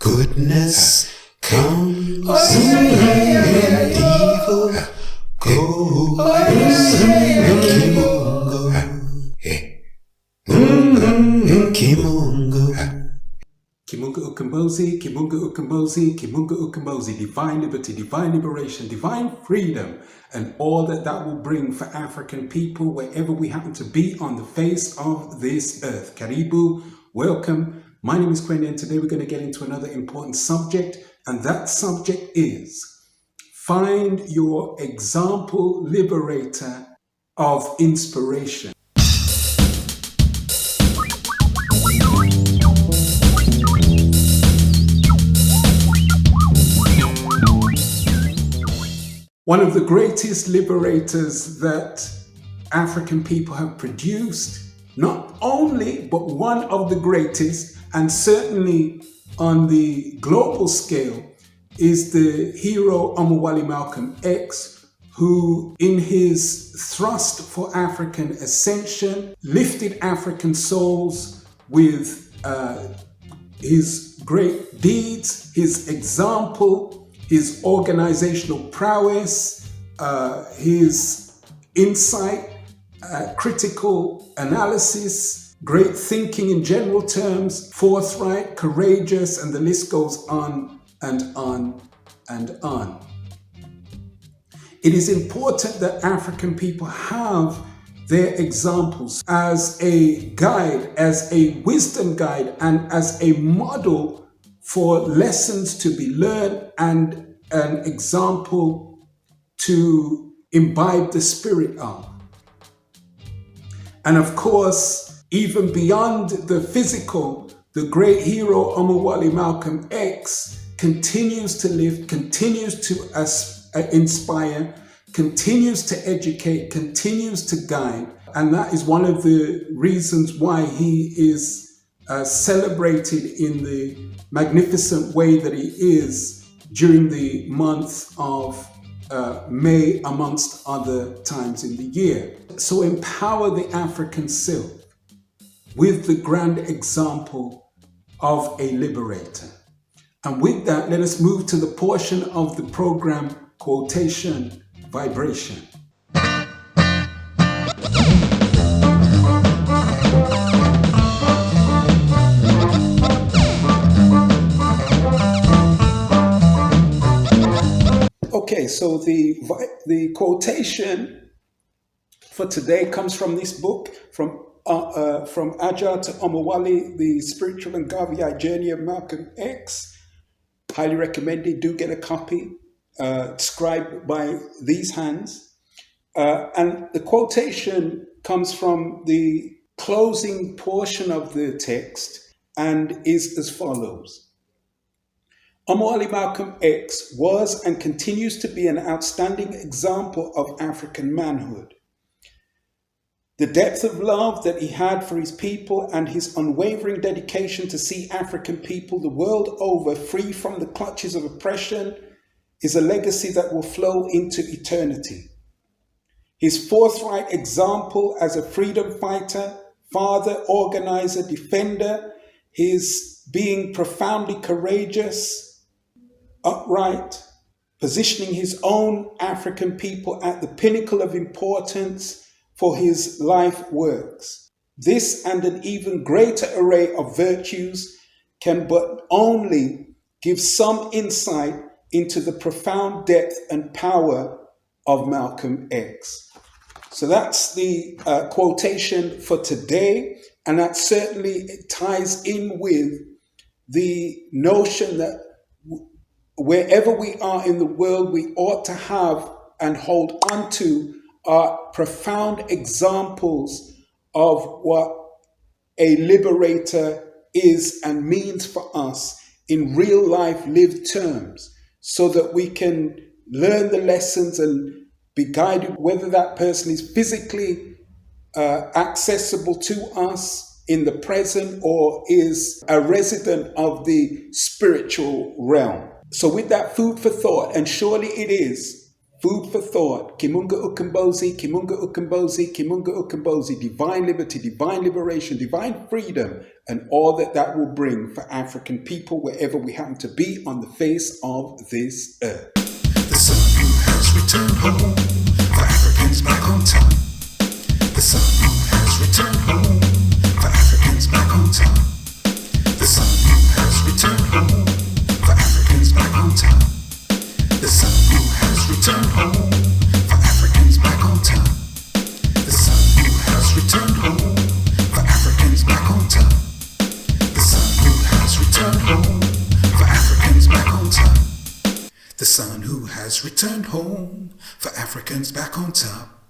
Goodness comes and evil goes. Kimungo. Kimunga Ukombozi, Kimunga Ukombozi, Kimunga Ukombozi, divine liberty, divine liberation, divine freedom, and all that will bring for African people wherever we happen to be on the face of this earth. Karibu, welcome. My name is Kwende, and today we're going to get into another important subject, and that subject is find your example liberator of inspiration. One of the greatest liberators that African people have produced, not only, but one of the greatest, and certainly on the global scale, is the hero Omowale Malcolm X, who in his thrust for African ascension, lifted African souls with his great deeds, his example, his organizational prowess, his insight, critical analysis, great thinking in general terms, forthright, courageous, and the list goes on and on and on. It is important that African people have their examples as a guide, as a wisdom guide, and as a model for lessons to be learned and an example to imbibe the spirit of. And of course, even beyond the physical, the great hero Omowale Malcolm X continues to live, continues to inspire, continues to educate, continues to guide. And that is one of the reasons why he is celebrated in the magnificent way that he is during the month of May, amongst other times in the year. So empower the African self with the grand example of a liberator. And with that, let us move to the portion of the program, Quotation Vibration. Okay, so the quotation for today comes from this book, from Ajar to Omowale, The Spiritual and Gaviai Journey of Malcolm X. Highly recommended. Do get a copy, scribed by these hands. And the quotation comes from the closing portion of the text and is as follows. Omowale Malcolm X was and continues to be an outstanding example of African manhood. The depth of love that he had for his people and his unwavering dedication to see African people the world over free from the clutches of oppression is a legacy that will flow into eternity. His forthright example as a freedom fighter, father, organizer, defender, his being profoundly courageous, upright, positioning his own African people at the pinnacle of importance for his life works. This and an even greater array of virtues can but only give some insight into the profound depth and power of Malcolm X. So that's the quotation for today, and that certainly ties in with the notion that wherever we are in the world, we ought to have and hold on to are profound examples of what a liberator is and means for us in real life lived terms, so that we can learn the lessons and be guided, whether that person is physically accessible to us in the present or is a resident of the spiritual realm. So with that food for thought, and surely it is Food for thought. Kimunga Ukombozi, Kimunga Ukombozi, Kimunga Ukombozi. Divine liberty, divine liberation, divine freedom, and all that that will bring for African people wherever we happen to be on the face of this earth. The sun who has returned home, for Africans back on top. The sun who has returned home, for Africans back on top. The sun who has returned home, for Africans back on top. The sun who has returned home, for Africans back on top. The sun who has returned home, for Africans back on top. The sun who has returned home, for Africans back on top. The sun who has returned home, for Africans back on top.